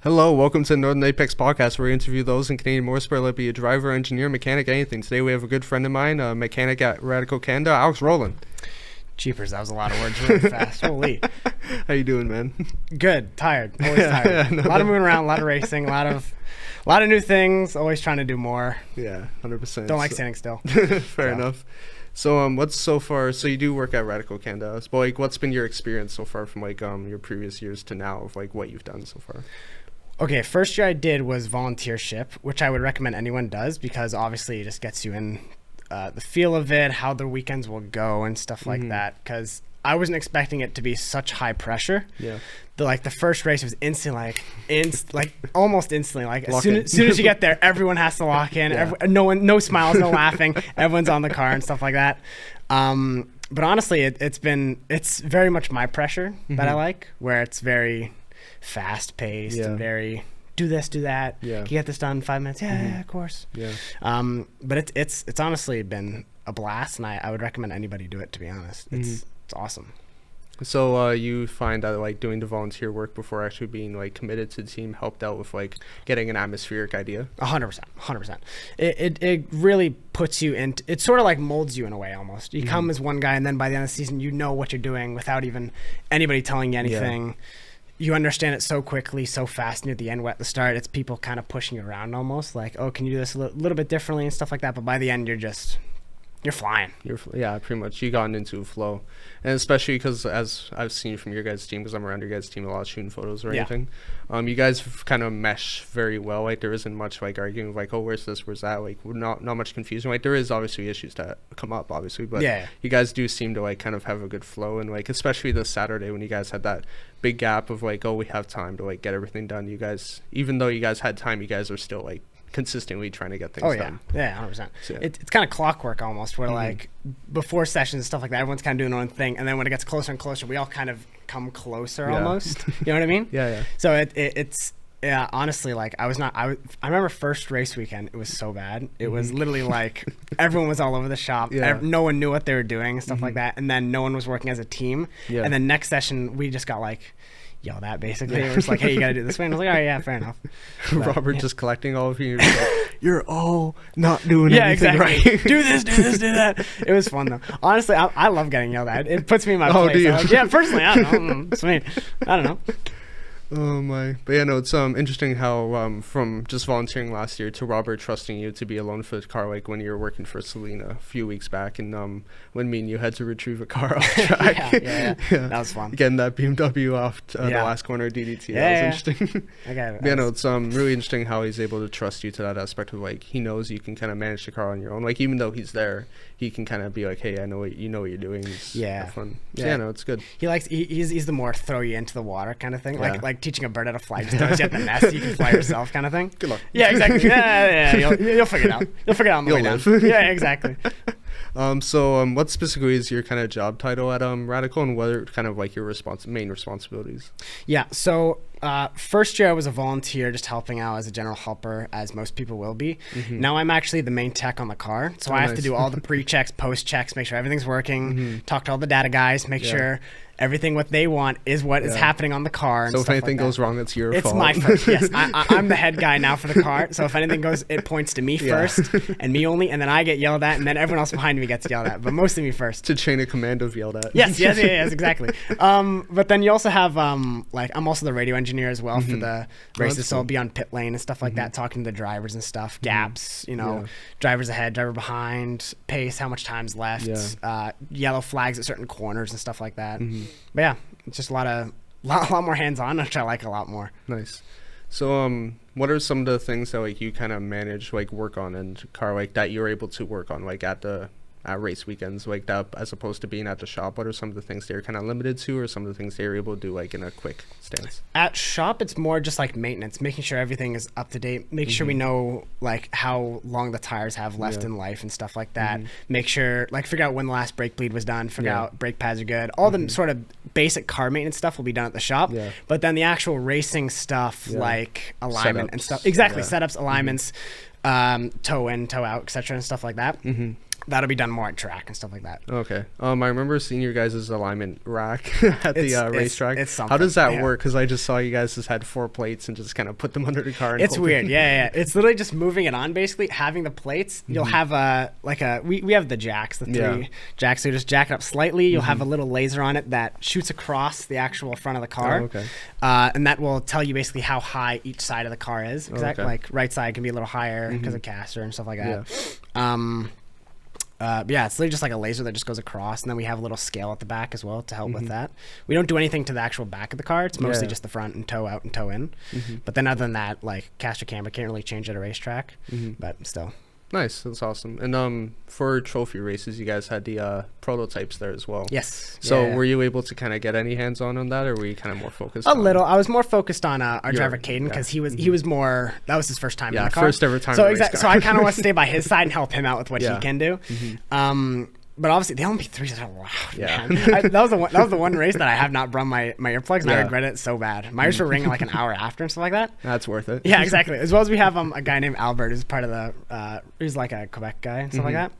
Hello, welcome to Northern Apex Podcast, where we interview those in Canadian motorsport, let it be a driver, engineer, mechanic, anything. Today we have a good friend of mine, a mechanic at Radical Canada, Alex Rowland. Jeepers, that was a lot of words really fast. Holy. How you doing, man? Good. Tired. Always tired. A lot of moving around, a lot of racing, a lot of new things, always trying to do more. Yeah, 100%. Don't like standing still. Fair enough. So what's so far, so you do work at Radical Canada, but like what's been your experience so far from like your previous years to now of like what you've done so far? Okay, first year I did was volunteership, which I would recommend anyone does because obviously it just gets you in the feel of it, how the weekends will go and stuff like that. Because I wasn't expecting it to be such high pressure. Yeah. The first race was almost instantly. Like as soon as you get there, everyone has to lock in. Yeah. No smiles, no laughing. Everyone's on the car and stuff like that. But honestly, it's very much my pressure that I like, where it's very fast paced and very do this, do that. Yeah. Can you get this done in 5 minutes? Yeah, of course. Yeah. But it's honestly been a blast, and I would recommend anybody do it, to be honest. It's awesome. So you find that like doing the volunteer work before actually being like committed to the team helped out with like getting an atmospheric idea? 100%. It really puts you in, it sort of like molds you in a way almost. You come as one guy, and then by the end of the season, you know what you're doing without even anybody telling you anything. Yeah. You understand it so quickly, so fast near the end. At the start, it's people kind of pushing you around almost like, oh, can you do this a little bit differently and stuff like that. But by the end, you're flying. Yeah, pretty much. You gotten into a flow. And especially because as I've seen from your guys' team, because I'm around your guys' team a lot, shooting photos or anything, you guys kind of mesh very well. Like there isn't much like arguing like, oh, where's this, where's that? Like not much confusion. Like there is obviously issues that come up, obviously, but you guys do seem to like kind of have a good flow. And like especially this Saturday when you guys had that big gap of like, oh, we have time to like get everything done. You guys, even though you guys had time, you guys are still like consistently trying to get things done. Yeah, 100%. So, it's kind of clockwork almost, where like before sessions and stuff like that, everyone's kind of doing their own thing, and then when it gets closer and closer, we all kind of come closer almost. You know what I mean? Yeah. So it's honestly, like I remember first race weekend, it was so bad. It was literally like everyone was all over the shop. No one knew what they were doing and stuff like that, and then no one was working as a team. And then next session, we just got like yelled at basically. It was like, hey, you gotta do this way, and I was like, all right, yeah, fair enough. But, Robert just collecting all of you. You're all not doing anything right. do this, do that. It was fun though. Honestly, I love getting yelled at. It puts me in my place. Do you? Like, yeah, personally, I don't know. It's me. I don't know. Oh my. But yeah, no, it's interesting how from just volunteering last year to Robert trusting you to be alone for the car, like when you were working for Selena a few weeks back, and when me and you had to retrieve a car off track. yeah. That was fun. Getting that BMW off the last corner of DDT. That was interesting. Yeah, no, it's really interesting how he's able to trust you to that aspect of like he knows you can kind of manage the car on your own. Like even though he's there, he can kind of be like, hey, I know what you know what you're doing. Have fun. Yeah, no, it's good. He's the more throw you into the water kind of thing. Like teaching a bird how to fly, just throws you at the nest, you can fly yourself kind of thing. Good luck. Yeah, exactly. Yeah. You'll figure it out. You'll figure it out on the way down. Yeah, exactly. So what specifically is your kind of job title at Radical, and what are kind of like your main responsibilities? Yeah, so first year I was a volunteer, just helping out as a general helper, as most people will be. Now I'm actually the main tech on the car, so I have to do all the pre-checks, post-checks, make sure everything's working, talk to all the data guys, make sure everything what they want is what is happening on the car. And so if anything goes wrong, it's your fault. It's my fault. Yes, I'm the head guy now for the car. So if anything goes, it points to me first and me only, and then I get yelled at, and then everyone else behind me gets yelled at, but mostly me first. To chain of command of yelled at. Yes, exactly. But then you also have like I'm also the radio engineer as well for the races, so I'll be on pit lane and stuff like that, talking to the drivers and stuff, gaps, drivers ahead, driver behind, pace, how much time's left, yellow flags at certain corners and stuff like that. But yeah, it's just a lot more hands-on, which I like a lot more. Nice. So what are some of the things that like you kind of manage, like work on in car, like that you're able to work on like at race weekends, like that, as opposed to being at the shop? What are some of the things that you're kind of limited to, or some of the things that you're able to do like in a quick stance? At shop, it's more just like maintenance, making sure everything is up to date, making sure we know like how long the tires have left in life and stuff like that. Make sure, like, figure out when the last brake bleed was done, figure out brake pads are good. All the sort of basic car maintenance stuff will be done at the shop, but then the actual racing stuff, like alignment and stuff, setups, alignments, toe in, toe out, etc., and stuff like that. that'll be done more at track and stuff like that. Okay. I remember seeing your guys' alignment rack at the racetrack. It's something. How does that work? Because I just saw you guys just had 4 plates and just kind of put them under the car. And it's weird. Yeah. It's literally just moving it on, basically. Having the plates, you'll have we have the jacks, the 3 jacks. So you just jack it up slightly. You'll have a little laser on it that shoots across the actual front of the car. Oh, okay. And that will tell you basically how high each side of the car is. Exactly. Like right side can be a little higher because of caster and stuff like that. Yeah. It's literally just like a laser that just goes across, and then we have a little scale at the back as well to help with that. We don't do anything to the actual back of the car. It's mostly just the front and toe out and toe in. But then other than that, like caster camera can't really change at a racetrack, but still. Nice, that's awesome. And for trophy races, you guys had the prototypes there as well. Yes. So were you able to kind of get any hands on that, or were you kind of more focused? A little. I was more focused on our driver Caden, because he was more. That was his first time in the car. First ever time. So So I kind of want to stay by his side and help him out with what he can do. But obviously the LMP3s are loud. Yeah. That was the one race that I have not run my earplugs, and I regret it so bad. My ears were ringing like an hour after and stuff like that. That's worth it. Yeah, exactly. As well as we have a guy named Albert who's part of the he's like a Quebec guy and stuff like that.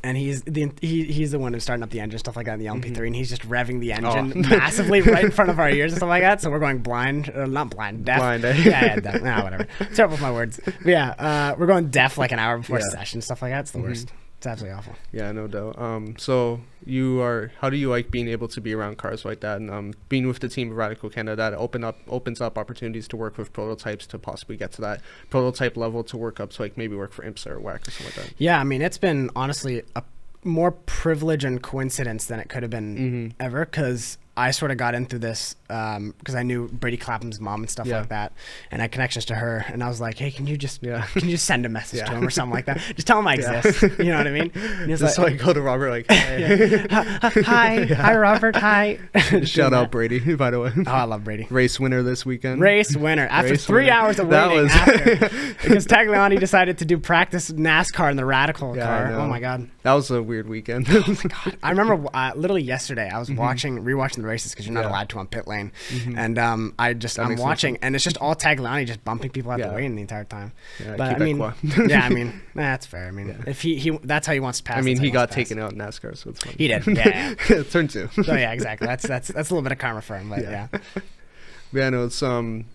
And he's the one who's starting up the engine, stuff like that in the LMP3, and he's just revving the engine massively right in front of our ears and stuff like that. So we're going blind, not blind, deaf. Blind, eh? Yeah, deaf. Nah, whatever. Terrible with my words. But yeah, we're going deaf like an hour before session, stuff like that. It's the worst. It's absolutely awful. Yeah, no doubt. So how do you like being able to be around cars like that, and being with the team of Radical Canada, that opens up opportunities to work with prototypes to possibly get to that prototype level, to work up to like maybe work for IMSA or WAC or something like that? Yeah, I mean, it's been honestly a more privilege and coincidence than it could have been ever, because I sort of got into this because I knew Brady Clapham's mom and stuff like that, and I had connections to her, and I was like, hey, can you just send a message to him or something like that? Just tell him I exist. You know what I mean? And he's just like go to Robert like, hey. Hi, Robert, hi. Shout out Brady, by the way. Oh, I love Brady. Race winner this weekend. Race winner. After 3 hours of waiting, because Tagliani decided to do practice NASCAR in the Radical car. Oh my God. That was a weird weekend. Oh my God. I remember literally yesterday I was rewatching the races, because you're not allowed to on pit lane, and I'm watching, and it's just all Tagliani just bumping people out the way the entire time. Yeah, but I mean, that's fair. I mean, if he that's how he wants to pass. I mean, he got taken out in NASCAR, so it's fun. He did. Yeah. Turn 2. So yeah, exactly. That's a little bit of karma for him, but yeah. Yeah, no, it's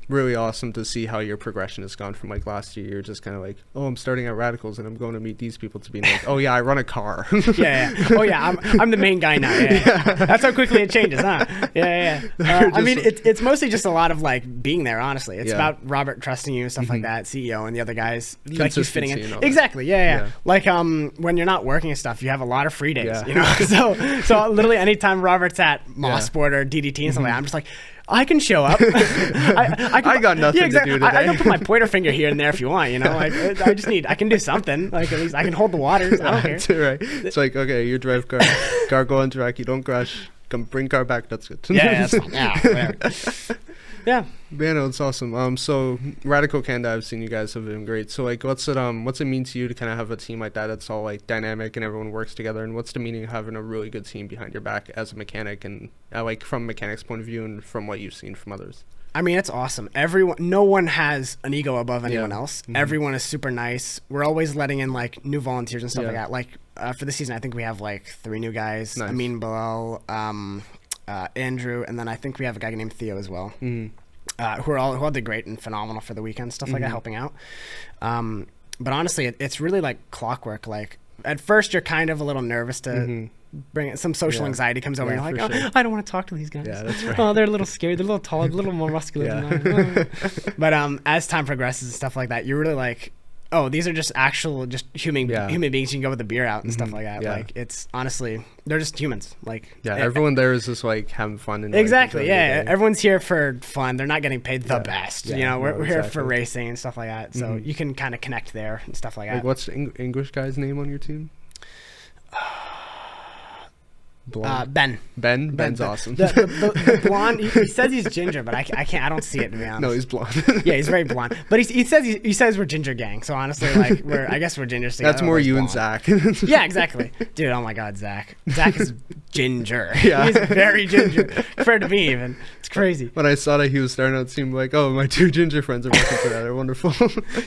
really awesome to see how your progression has gone from like last year. You're just kind of like, oh, I'm starting at Radicals and I'm going to meet these people, to being like, oh yeah, I run a car. Yeah. Oh yeah, I'm the main guy now. Yeah. That's how quickly it changes, huh? Yeah. I mean, it's mostly just a lot of like being there. Honestly, it's about Robert trusting you, stuff like that, CEO and the other guys, like you fitting in. Exactly. Yeah. Like when you're not working and stuff, you have a lot of free days. You know, so literally anytime Robert's at Mossport or DDT and stuff like that, I'm just like, I can show up. I got nothing to do today. I can put my pointer finger here and there if you want, you know. Like I can do something. Like at least I can hold the waters. I don't care. Right. It's like, okay, you drive car go on track, you don't crash, come bring car back. That's good. Yeah, that's fine. Yeah, whatever. Yeah. Yeah, no, it's awesome. So Radical Canada, I've seen you guys have been great. So like, what's it mean to you to kind of have a team like that that's all like dynamic and everyone works together? And what's the meaning of having a really good team behind your back as a mechanic, and like from a mechanic's point of view and from what you've seen from others? I mean, it's awesome. No one has an ego above anyone else. Everyone is super nice. We're always letting in like new volunteers and stuff like that. Like for the season, I think we have like 3 new guys. Nice. Amin Bilal, Andrew, and then I think we have a guy named Theo as well. Who all did great and phenomenal for the weekend, stuff like that, helping out. But honestly, it's really like clockwork. Like at first, you're kind of a little nervous to bring it. Some social anxiety comes over. And you're like, oh, I don't want to talk to these guys. Yeah, that's right. Oh, they're a little scary. They're a little taller, a little more muscular than I. But as time progresses and stuff like that, you're really like, oh, these are just human beings. You can go with a beer out and stuff like that. Like it's honestly, they're just humans. Like everyone there is just like having fun and exactly. Like, everyone's here for fun. They're not getting paid the best. You know, we're here for racing and stuff like that. So you can kind of connect there and stuff like that. What's the English guy's name on your team? Ben. Ben's awesome. The blonde. He says he's ginger, but I can't. I don't see it, to be honest. No, he's blonde. Yeah, he's very blonde. But he says we're ginger gang. So honestly, like I guess we're gingers together. That's more you blonde. And Zach. Yeah, exactly. Dude, oh my God, Zach. Zach is ginger. Yeah. He's very ginger compared to me even. It's crazy. When I saw that he was starting out, it seemed like, oh, my two ginger friends are working together. Wonderful.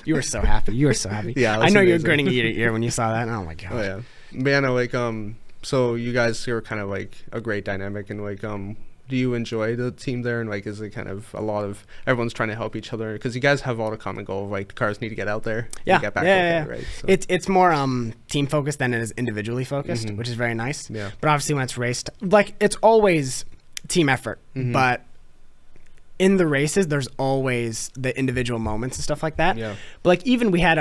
You were so happy. You were so happy. Yeah, I know you were grinning ear to ear when you saw that. Oh my God. Oh yeah. Man, like so you guys are kind of like a great dynamic, and like do you enjoy the team there, and like is it kind of a lot of everyone's trying to help each other, because you guys have all the common goal of like the cars need to get out there and get back okay, right? So. It's more team focused than it is individually focused, which is very nice. Yeah. But obviously when it's raced, like it's always team effort, but in the races there's always the individual moments and stuff like that. Yeah. But like even we had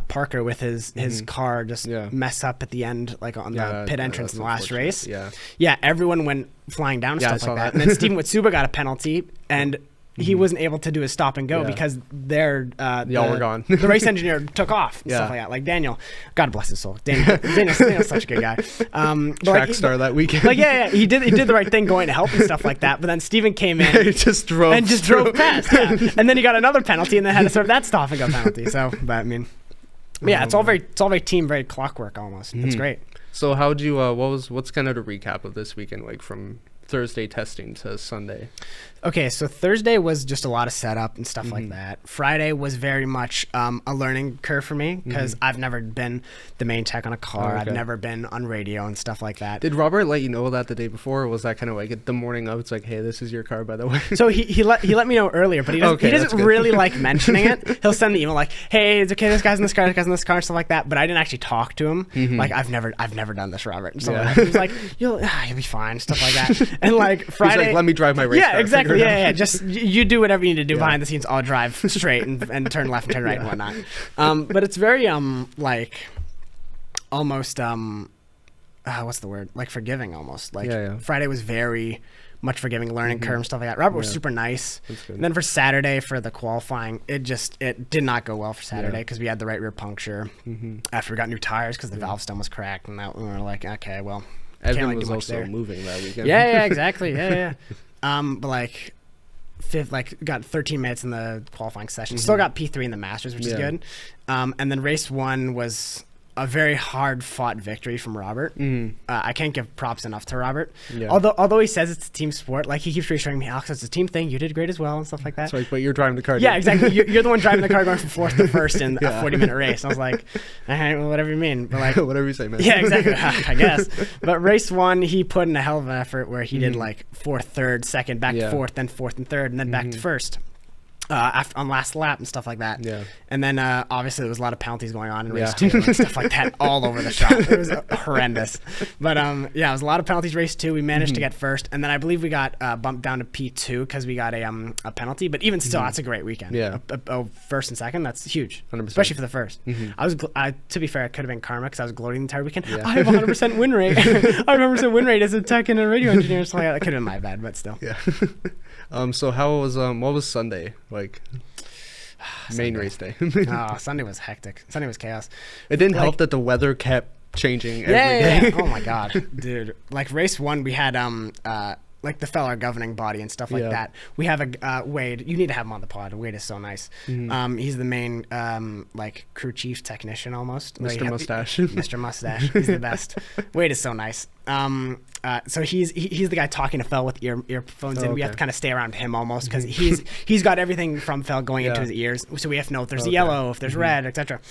Parker with his car just mess up at the end, like on the pit entrance in the last race. Yeah, everyone went flying down and stuff like that. And then Steven Witsuba got a penalty, and he wasn't able to do his stop and go because they're y'all were gone. The race engineer took off and stuff like that. Like Daniel, God bless his soul. Daniel's such a good guy. Track star that weekend. Like he did the right thing going to help and stuff like that. But then Steven came in, he just drove past. Yeah. And then he got another penalty, and then had to serve that stop and go penalty. So, but I mean, yeah, it's all very team, very clockwork almost. It's great. So how'd you what's kind of the recap of this weekend, like from Thursday testing to Sunday? Okay, so Thursday was just a lot of setup and stuff like that. Friday was very much a learning curve for me, because I've never been the main tech on a car. I've never been on radio and stuff like that. Did Robert let you know that the day before, or was that kind of like the morning of? It's like, hey, this is your car, by the way. So he let me know earlier, but he doesn't really like mentioning it. He'll send the email like, hey, it's okay, this guy's in this car, and stuff like that. But I didn't actually talk to him. Like I've never done this, Robert. And so he was like, you'll be fine, stuff like that. And like Friday, he's like, let me drive my race car. Yeah, exactly. Yeah. Just you do whatever you need to do behind the scenes. I'll drive straight and turn left and turn right and whatnot. But it's very like almost what's the word? Like forgiving almost. Like Friday was very much forgiving, learning curve and stuff like that. Robert was super nice. And then for Saturday, for the qualifying, it did not go well for Saturday, because we had the right rear puncture after we got new tires, because the valve stem was cracked, and we were like, okay, well, Evan was also moving that weekend. Yeah, exactly. Yeah. But like got 13 minutes in the qualifying session. Still got P3 in the Masters, which is good. And then race 1 was a very hard fought victory from Robert. I can't give props enough to Robert. Although he says it's a team sport, like he keeps reassuring me, Alex, it's a team thing. You did great as well and stuff like that. It's like, but you're driving the car. Yeah, exactly. You're the one driving the car going from 4th to 1st in a 40-minute race. I was like, all right, well, whatever you mean. But like, whatever you say, man. Yeah, exactly. I guess. But race 1, he put in a hell of an effort where he did like 4th, 3rd, 2nd, back to 4th, then 4th and 3rd, and then back to 1st. After on last lap and stuff like that. And then obviously there was a lot of penalties going on in race 2 and stuff like that all over the shop. It was horrendous. But it was a lot of penalties race 2. We managed to get first, and then I believe we got bumped down to P2 because we got a penalty. But even still, that's a great weekend. First and second, that's huge, 100%. Especially for the first. To be fair, it could have been karma, because I was gloating the entire weekend. I have 100% win rate. I have 100% win rate as a tech and a radio engineer. So that could have been my bad, but still. Yeah. So how was what was Sunday like? Main race day. Sunday was hectic. Sunday was chaos. It didn't help that the weather kept changing every day. Oh my God, dude! Like race 1, we had like the fella governing body and stuff like that. We have a Wade. You need to have him on the pod. Wade is so nice. He's the main like crew chief technician almost. Mr. Mustache. Mr. Mustache. He's the best. Wade is so nice. So he's the guy talking to Fel with earphones in. We have to kind of stay around him almost, because he's got everything from Fel going into his ears. So we have to know if there's yellow, if there's red, etc.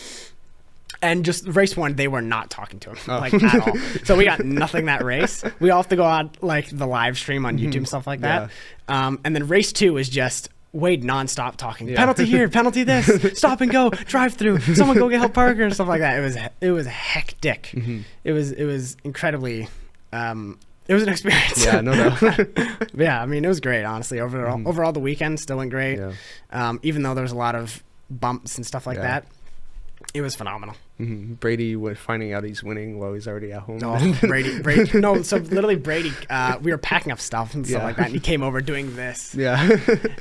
And just race 1, they were not talking to him like at all. So we got nothing that race. We all have to go on like the live stream on YouTube and stuff like that. And then race 2 is just Wade nonstop talking. Penalty here, penalty this, stop and go, drive through, someone go help Parker and stuff like that. It was hectic. It was incredibly. It was an experience. Yeah, no doubt. Yeah, I mean, it was great, honestly. Overall, the weekend still went great. Even though there was a lot of bumps and stuff like that, it was phenomenal. Brady finding out he's winning while he's already at home. Oh, Brady. No, so literally Brady, we were packing up stuff and stuff like that, and he came over doing this. Yeah.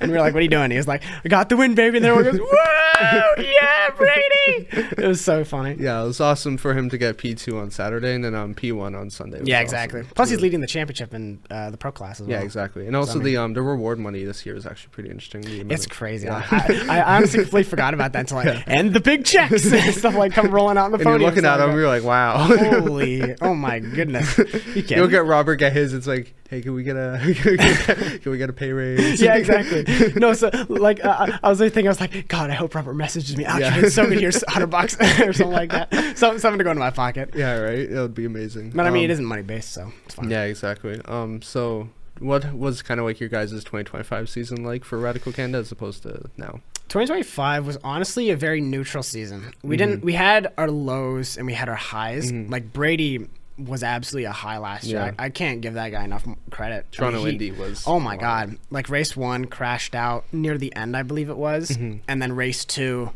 And we were like, what are you doing? He was like, I got the win, baby. And then everyone goes, whoa, yeah, Brady. It was so funny. Yeah, it was awesome for him to get P2 on Saturday and then P1 on Sunday. Yeah, exactly. Awesome. Plus, he's leading the championship in the pro class as well. Yeah, exactly. And also the reward money this year is actually pretty interesting. It's crazy. Yeah. I honestly completely forgot about that until and the big checks and stuff like come rolling out on the podium. And you're looking at him, you're like, wow. Holy, oh my goodness. You'll get Robert get his. It's like, hey, can we get a pay raise? Yeah, exactly. No, so like I was thinking, I was like, God, I hope Robert messages me. Actually, it's so good. Here's $100 or something like that. Something to go into my pocket. Yeah, right. It would be amazing. But I mean, it isn't money based, so it's fine. Yeah, exactly. So what was kind of like your guys' 2025 season like for Radical Canada as opposed to now? 2025 was honestly a very neutral season. We had our lows and we had our highs. Like Brady was absolutely a high last year. I can't give that guy enough credit. Toronto Indy was. Oh my God! Like race 1 crashed out near the end, I believe it was, and then race 2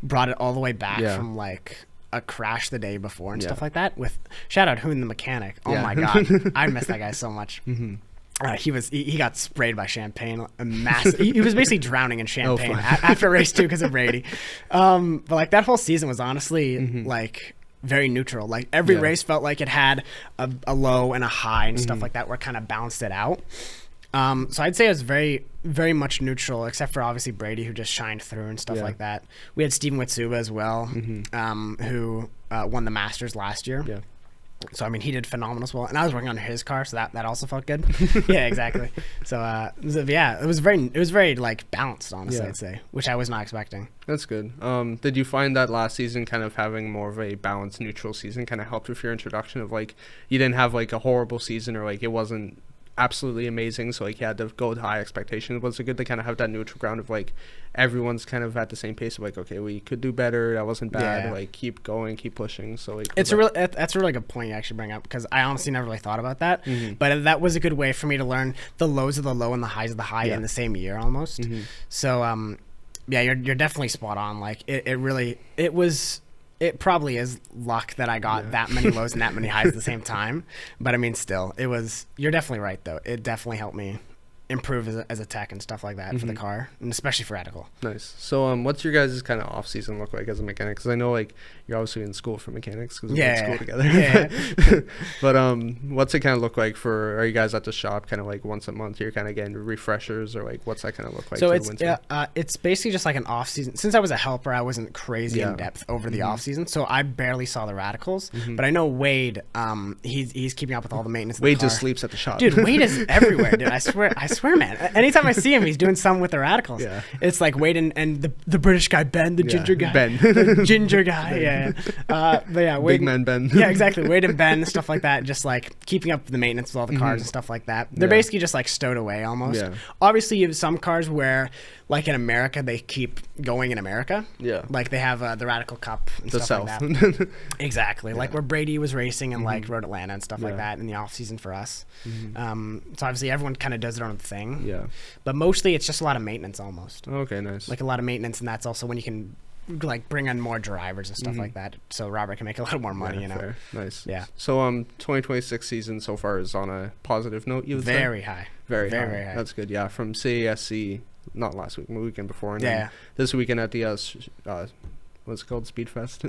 brought it all the way back from like a crash the day before and stuff like that. With shout out Hoon the mechanic. Oh my God, I miss that guy so much. He got sprayed by champagne. He was basically drowning in champagne after race 2 because of Brady. But like that whole season was honestly like very neutral. Like every race felt like it had a low and a high and stuff like that where it kind of balanced it out. So I'd say it was very, very much neutral, except for obviously Brady, who just shined through and stuff like that. We had Steven Witsuba as well, who won the Masters last year. Yeah. So I mean, he did phenomenal as well, and I was working on his car, so that also felt good. Yeah, exactly. So it was very like balanced, honestly. I'd say, which I was not expecting. That's good. Did you find that last season kind of having more of a balanced, neutral season kind of helped with your introduction of like you didn't have like a horrible season or like it wasn't absolutely amazing, so like you had to go with high expectations? Was it good to kind of have that neutral ground of like everyone's kind of at the same pace of like, okay, we could do better, that wasn't bad, like keep going, keep pushing? So like that's a really good point you actually bring up, because I honestly never really thought about that. But that was a good way for me to learn the lows of the low and the highs of the high in the same year almost. So yeah, you're definitely spot on. Like it probably is luck that I got that many lows and that many highs at the same time. But I mean, still, you're definitely right, though. It definitely helped me improve as a tech and stuff like that for the car, and especially for Radical. Nice. So what's your guys' kind of off season look like as a mechanic? Because I know like you're obviously in school for mechanics because we went to school together. But what's it kind of look like are you guys at the shop kind of like once a month you're kind of getting refreshers, or like what's that kind of look like? So it's basically just like an off season. Since I was a helper, I wasn't crazy in depth over the off season, so I barely saw the Radicals. But I know Wade, he's keeping up with all the maintenance. Wade just sleeps at the shop. Dude, Wade is everywhere, dude. I swear, man. Anytime I see him, he's doing something with the Radicals. Yeah. It's like Wade and the British guy Ben, the ginger guy, the ginger guy. But yeah, Wade, big man Ben. Yeah, exactly. Wade and Ben, stuff like that. Just like keeping up with the maintenance with all the cars and stuff like that. They're basically just like stowed away almost. Yeah. Obviously, you have some cars where, like in America, they keep going in America. Yeah. Like they have the Radical Cup and stuff like that. Exactly. Yeah. Like where Brady was racing in like Road Atlanta and stuff like that in the off season for us. So obviously everyone kind of does their own thing. Yeah. But mostly it's just a lot of maintenance almost. Okay, nice. Like a lot of maintenance, and that's also when you can like bring in more drivers and stuff like that, so Robert can make a lot more money. You know. Fair. Nice. Yeah. So 2026 season so far is on a positive note. You would say? Very high. Very high. That's good. Yeah. From CASC. Not last week, the weekend before, and then this weekend at the what's it called, Speedfest?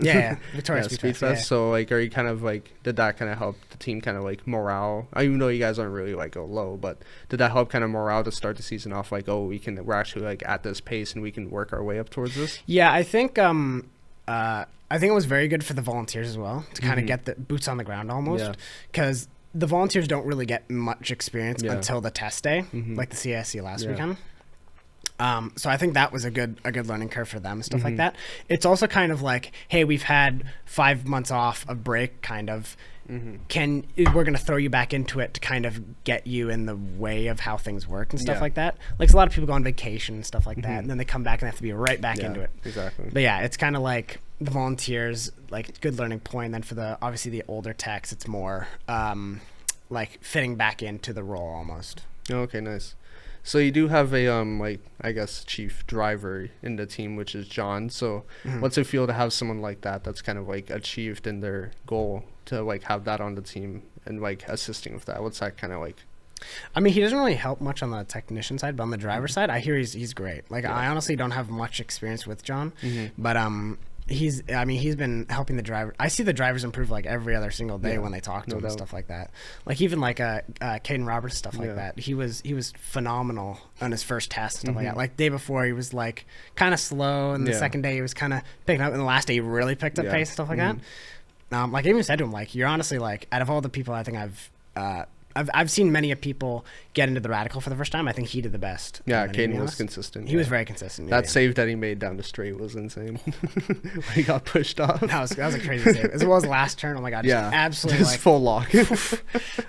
Victoria Speedfest. Yeah. So like, are you kind of like, did that kind of help the team kind of like morale? Even though you guys aren't really like go low, but did that help kind of morale to start the season off like, oh, we're actually like at this pace and we can work our way up towards this? Yeah, I think it was very good for the volunteers as well to kind of get the boots on the ground almost, because the volunteers don't really get much experience until the test day, like the CSC last weekend. So I think that was a good learning curve for them, stuff like that. It's also kind of like, hey, we've had 5 months off of break, kind of. We're going to throw you back into it to kind of get you in the way of how things work and stuff like that. Like a lot of people go on vacation and stuff like that, and then they come back and they have to be right back into it. Exactly. But yeah, it's kind of like the volunteers, like good learning point. And then for obviously the older techs, it's more like fitting back into the role almost. Okay, nice. So you do have a like I guess chief driver in the team, which is John. So what's it feel to have someone like that that's kind of like achieved in their goal to like have that on the team and like assisting with that? What's that kind of like? I mean, he doesn't really help much on the technician side, but on the driver side, I hear he's great. Like I honestly don't have much experience with John, but he's been helping the driver. I see the drivers improve like every other single day when they talk to him and stuff like that. Like even like Caden Roberts, stuff like that. He was phenomenal on his first test and stuff like that. Like day before he was like kind of slow, and the second day he was kind of picking up, and the last day he really picked up pace and stuff like that. Like I even said to him, like, you're honestly like, out of all the people I think I've seen many of people get into the radical for the first time. I think he did the best. Yeah, Caden was consistent. He was very consistent. That save that he made down the straight was insane. When he got pushed off. That was a crazy save. As well as the last turn. Oh my god. Yeah. Absolutely. Just like, full lock. Yeah,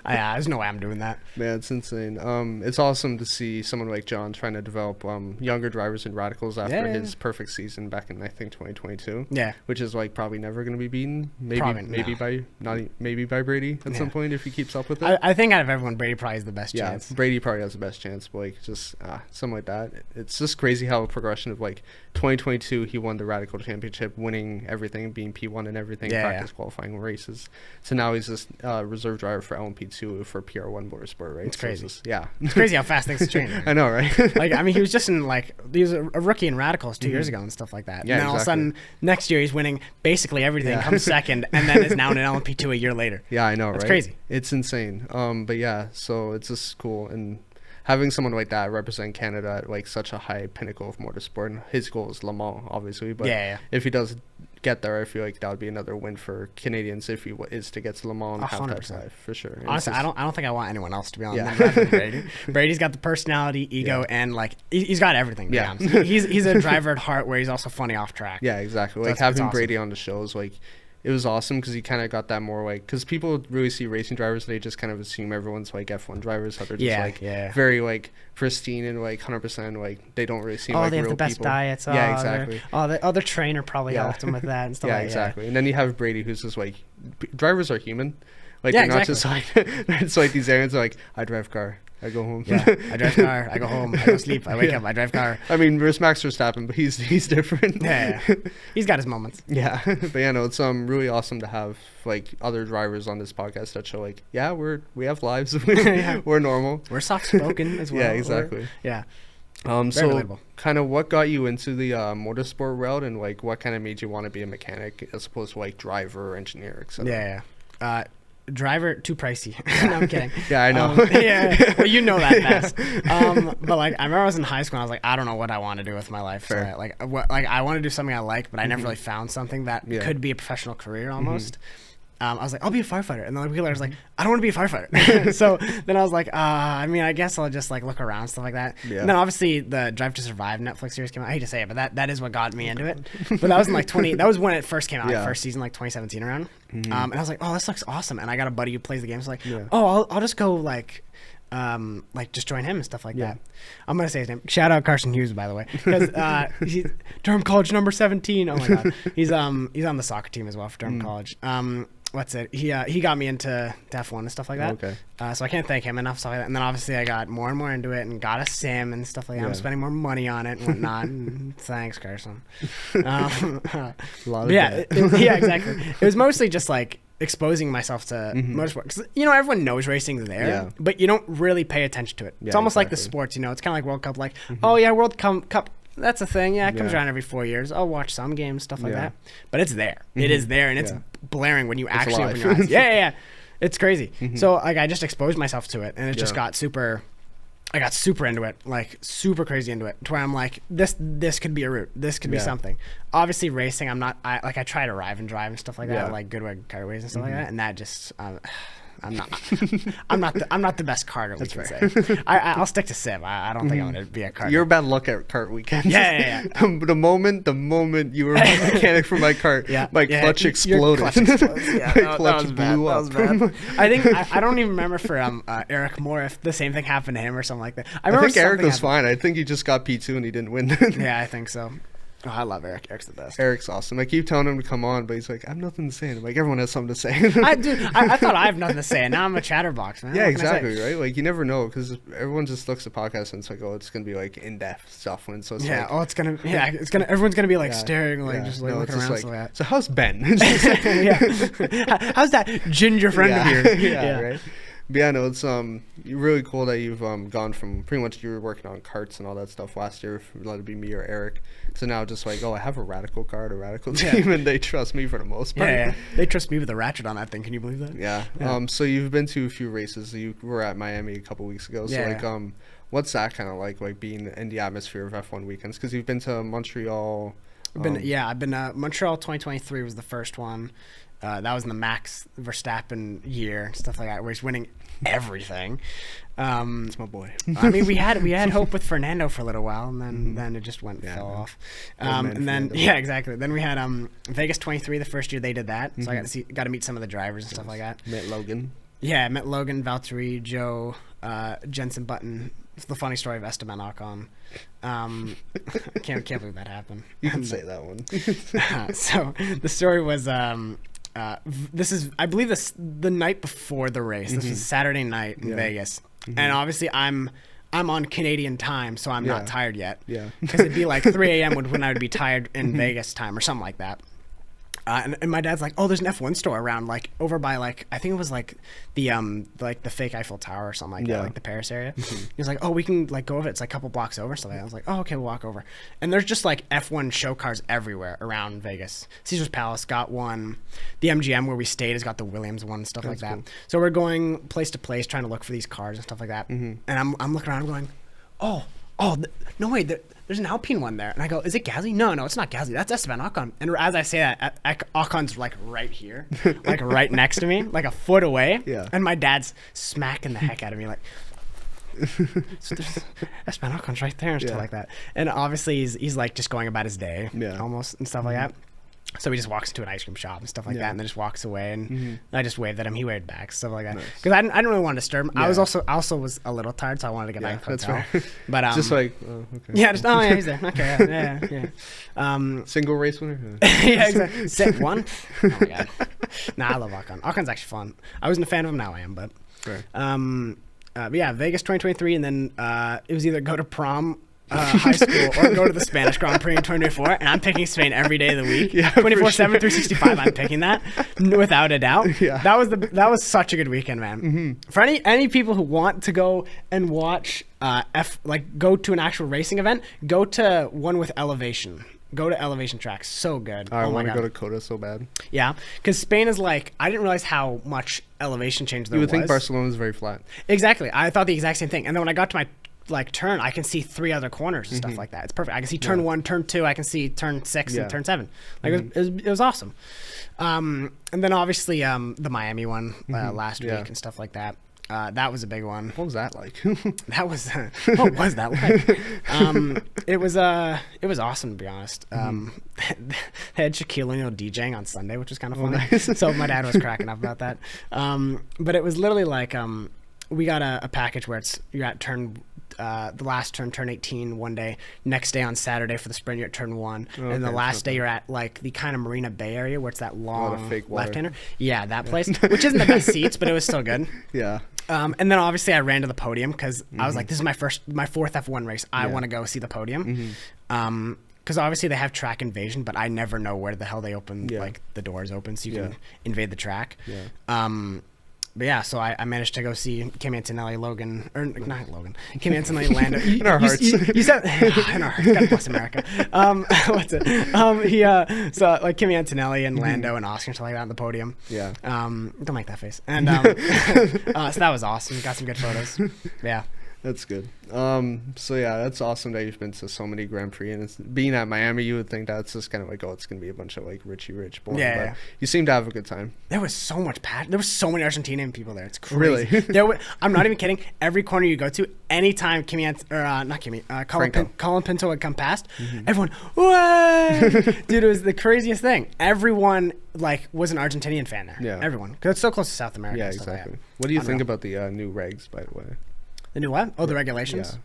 there's no way I'm doing that. Man, it's insane. It's awesome to see someone like John trying to develop younger drivers in radicals after his perfect season back in I think 2022. Yeah. Which is like probably never going to be beaten. Maybe by Brady at some point if he keeps up with it. I think out of everyone, Brady probably has the best chance. Brady probably has the best chance, but like just something like that. It's just crazy how a progression of like 2022 he won the Radical Championship, winning everything, being P1 and everything, practice qualifying races. So now he's just reserve driver for LMP2 for PR1 Motorsport, right? It's crazy. It's crazy how fast things change. Right? I know, right? Like I mean, he was just in he was a rookie in Radicals 2 years ago and stuff like that. Yeah, and then all of a sudden next year he's winning basically everything, comes second, and then is now in an LMP2 a year later. Yeah, I know, That's right? crazy. It's insane. But yeah, so it's just cool, and having someone like that represent Canada at like such a high pinnacle of motorsport. And his goal is Le Mans, obviously, but if he does get there, I feel like that would be another win for Canadians if he is to get to Le Mans and have that drive for sure. And honestly, I don't think I want anyone else to be on than Brady. Brady's got the personality, ego, and like he's got everything. To be honest. He's a driver at heart, where he's also funny off track. Yeah, exactly. Like having Brady on the shows, like. It was awesome because he kind of got that more like, because people really see racing drivers, they just kind of assume everyone's like F1 drivers, how they're just very like pristine and like 100% like they don't really seem like they real have the best people. Diets. Yeah, exactly. The other trainer probably helped him with that and stuff. Yeah, like exactly. And then you have Brady, who's just like, drivers are human. Like they're not just like it's like these errands are like, I drive car, I go home. Yeah, I drive car, I go home, I go sleep, I wake up, I drive car. I mean, there's Max Verstappen, but he's different. Yeah. He's got his moments. Yeah, but yeah, no, it's really awesome to have like other drivers on this podcast that show like, we have lives, we're normal, we're soft spoken as well. Yeah, exactly. So relatable. Kind of what got you into the motorsport route, and like what kind of made you want to be a mechanic as opposed to like driver or engineer, etc. Driver, too pricey. No, I'm kidding. Yeah, I know. Well, you know that best. But like, I remember I was in high school and I was like, I don't know what I want to do with my life. Fair. So I want to do something I like, but I never really found something that could be a professional career almost. I was like, I'll be a firefighter. And then people was like, I don't want to be a firefighter. So then I was like, I mean, I guess I'll just like look around, stuff like that. Yeah. And then obviously the Drive to Survive Netflix series came out. I hate to say it, but that is what got me into it. But that was in like that was when it first came out, like first season, like 2017 around. And I was like, oh, this looks awesome. And I got a buddy who plays the game. So like, I'll just go like just join him and stuff like that. I'm gonna say his name. Shout out Carson Hughes, by the way, because he's Durham College number 17. Oh my god, he's on the soccer team as well for Durham College. What's it? He got me into F1 and stuff like that. Okay. So I can't thank him enough. Stuff like that. And then obviously I got more and more into it and got a sim and stuff like that. I'm spending more money on it and whatnot. And thanks, Carson. A lot of exactly. It was mostly just like exposing myself to motorsport, because everyone knows racing's there, but you don't really pay attention to it. It's almost like the sports. It's kind of like World Cup. Like, World Cup. That's a thing. Yeah, it comes around every 4 years. I'll watch some games, stuff like that. But it's there. It is there, and it's blaring when you actually open your eyes. Yeah. It's crazy. So like I just exposed myself to it, and it just got super. I got super into it, like super crazy into it, to where I'm like, this could be a route. This could be something. Obviously, racing, I try to arrive and drive and stuff like that, like Goodwood cartways and stuff like that, and that just. I'm not the best karter, we can say. I'll stick to Civ. I don't think I'm gonna be a karter. You're bad luck at kart weekends. Yeah. The moment you were a mechanic for my kart, my clutch exploded. My clutch blew up. That was bad. I think I don't even remember for Eric Moore if the same thing happened to him or something like that. I think Eric was fine. I think he just got P2 and he didn't win. Yeah, I think so. Oh, I love Eric. Eric's the best. Eric's awesome. I keep telling him to come on, but he's like, I have nothing to say. And I'm like, everyone has something to say. I thought I have nothing to say, and now I'm a chatterbox, man. Yeah, exactly, right? Like, you never know, because everyone just looks at podcasts and it's like, oh, it's going to be, like, in-depth stuff. And so it's like... everyone's going to be, like, staring, like, just, like, looking around. Like, so how's Ben? How's that ginger friend of yours? Yeah, right? But yeah, no, it's really cool that you've gone from pretty much you were working on carts and all that stuff last year, let it be me or Eric, to now just like, oh, I have a radical cart, a radical team, and they trust me for the most part. Yeah. They trust me with a ratchet on that thing. Can you believe that? Yeah. So you've been to a few races. You were at Miami a couple weeks ago. So what's that kind of like being in the atmosphere of F1 weekends? Because you've been to Montreal. I've been Montreal 2023 was the first one. That was in the Max Verstappen year, stuff like that, where he's winning everything. It's my boy. I mean, we had hope with Fernando for a little while, and then it just fell off. And then exactly. Then we had Vegas 23 the first year they did that, so I got to meet some of the drivers and stuff like that. Met Logan. Yeah, I met Logan, Valtteri, Joe, Jensen Button. It's the funny story of Esteban Ocon. I can't believe that happened. You can say that one. So the story was. This is, I believe, the night before the race. This was Saturday night in Vegas, and obviously I'm on Canadian time, so I'm not tired yet. Yeah, because it'd be like 3 a.m. when I would be tired in Vegas time or something like that. And my dad's like, oh, there's an F1 store around, like over by like I think it was like the fake Eiffel Tower or something like that, like the Paris area. He was like, oh, we can like go over. It's like a couple blocks over. So I was like, oh, okay, we'll walk over. And there's just like F1 show cars everywhere around Vegas. Caesar's Palace got one. The MGM where we stayed has got the Williams one and stuff like that. Cool. So we're going place to place trying to look for these cars and stuff like that. And I'm looking around, I'm going, no way. There's an Alpine one there. And I go, is it Gasly? No, it's not Gasly. That's Esteban Ocon. And as I say that, Ocon's like right here, like right next to me, like a foot away. Yeah. And my dad's smacking the heck out of me, like, so Esteban Ocon's right there and stuff like that. And obviously he's like just going about his day almost and stuff like that. So he just walks into an ice cream shop and stuff like that, and then just walks away. And I just waved at him. He waved back, stuff like that. Because I didn't really want to disturb him. I also was a little tired, so I wanted to get back to the hotel. Right. But just like okay. Yeah, he's there. Okay, yeah. Single race winner. Yeah, exactly. Set one. Oh my god. Nah, I love Ocon. Ocon's actually fun. I wasn't a fan of him. Now I am, but. Right. But yeah, Vegas 2023, and then it was either go to prom. High school or go to the Spanish Grand Prix in 2024, and I'm picking Spain every day of the week. 24/7, 365. I'm picking that without a doubt. Yeah. That was such a good weekend, man. For any people who want to go and watch go to an actual racing event, go to one with elevation. Go to elevation tracks. So good. I want to go to COTA so bad. Yeah, because Spain is like, I didn't realize how much elevation change there was. You would think Barcelona is very flat. Exactly. I thought the exact same thing. And then when I got to my turn, I can see 3 other corners and stuff like that. It's perfect. I can see turn 1, turn 2. I can see turn 6 and turn 7. Like it was awesome. And then obviously the Miami one last week and stuff like that. That was a big one. What was that like? What was that like? It was awesome, to be honest. They had Shaquille O'Neal DJing on Sunday, which was kind of funny. Nice. So my dad was cracking up about that. But it was literally like we got a package where you're at the last turn 18 one day. Next day on Saturday for the sprint, you're at turn 1. And the last day you're at like the kind of Marina Bay area where it's that long left-hander. Yeah, that place, which isn't the best seats, but it was still good. Yeah. And then obviously I ran to the podium because I was like, this is my 4th F1 race. I want to go see the podium. Because obviously they have track invasion, but I never know where the hell they open, like the doors open so you can invade the track. Yeah. But yeah, so I managed to go see Kim Antonelli, Kim Antonelli, Lando. In our hearts. You said in our hearts. God bless America. What's it? So like Kim Antonelli and Lando and Oscar and stuff like that on the podium. Yeah. Don't make that face. And so that was awesome. Got some good photos. Yeah. That's good. So yeah, that's awesome that you've been to so many Grand Prix, and being at Miami, you would think that's just kind of like, oh, it's gonna be a bunch of like rich boys. Yeah. But you seem to have a good time. There was so much there was so many Argentinian people there. It's crazy. Really? I'm not even kidding. Every corner you go to, anytime Colin Pinto would come past, everyone, way! Dude, it was the craziest thing. Everyone like was an Argentinian fan there. Yeah. Everyone, because it's so close to South America. Yeah, exactly. What do you think about the new regs, by the way? The new what? Oh, the regulations?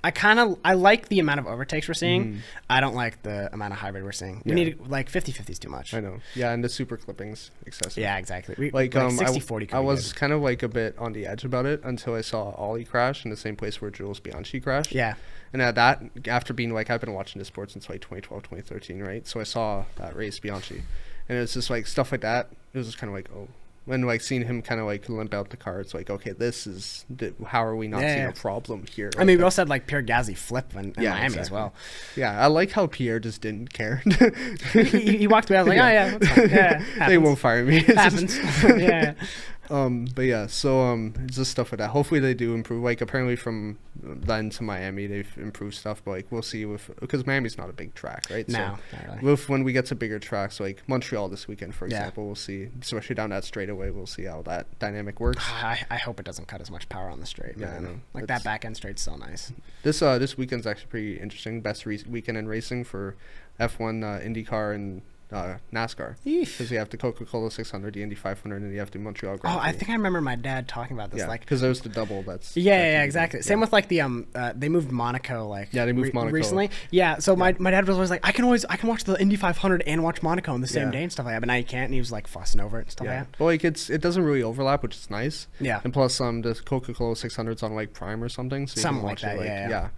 I like the amount of overtakes we're seeing. I don't like the amount of hybrid we're seeing. We need like 50-50 is too much. I know. Yeah, and the super clipping's excessive. Yeah, exactly. Like 60-40 I was kind of like a bit on the edge about it until I saw Ollie crash in the same place where Jules Bianchi crashed. Yeah. And at that, after being like, I've been watching this sport since like 2012, 2013, right? So I saw that race Bianchi, and it was just like stuff like that. It was just kind of like, oh. When like seeing him kind of like limp out the car, it's like, okay, this is how are we not seeing a problem here? Like, I mean, we also had like Pierre Gasly flip in Miami as well. Yeah, I like how Pierre just didn't care. he walked away. I was like, oh yeah, that's fine. Yeah, they won't fire me. It happens. Yeah. But yeah, so it's just stuff like that. Hopefully they do improve. Like apparently from then to Miami they've improved stuff, but like we'll see because Miami's not a big track, right? No, so not really. when we get to bigger tracks like Montreal this weekend, for example, we'll see, especially down that straightaway, we'll see how that dynamic works. I hope it doesn't cut as much power on the straight. Yeah, I know. Like that back end straight's so nice. This weekend's actually pretty interesting. Best weekend in racing for F1, IndyCar, and NASCAR, because you have the Coca-Cola 600, the Indy 500, and you have the Montreal Grand Prix. I think I remember my dad talking about this. Yeah, like because there's the double. That's exactly. Yeah. Same with like the they moved Monaco they moved Monaco recently. Yeah, so my dad was always like, I can watch the Indy 500 and watch Monaco on the same day and stuff like that, but now you can't. And he was like fussing over it and stuff like that. But like it doesn't really overlap, which is nice. Yeah, and plus the Coca-Cola 600's on like Prime or something, so you something can watch like that. Yeah.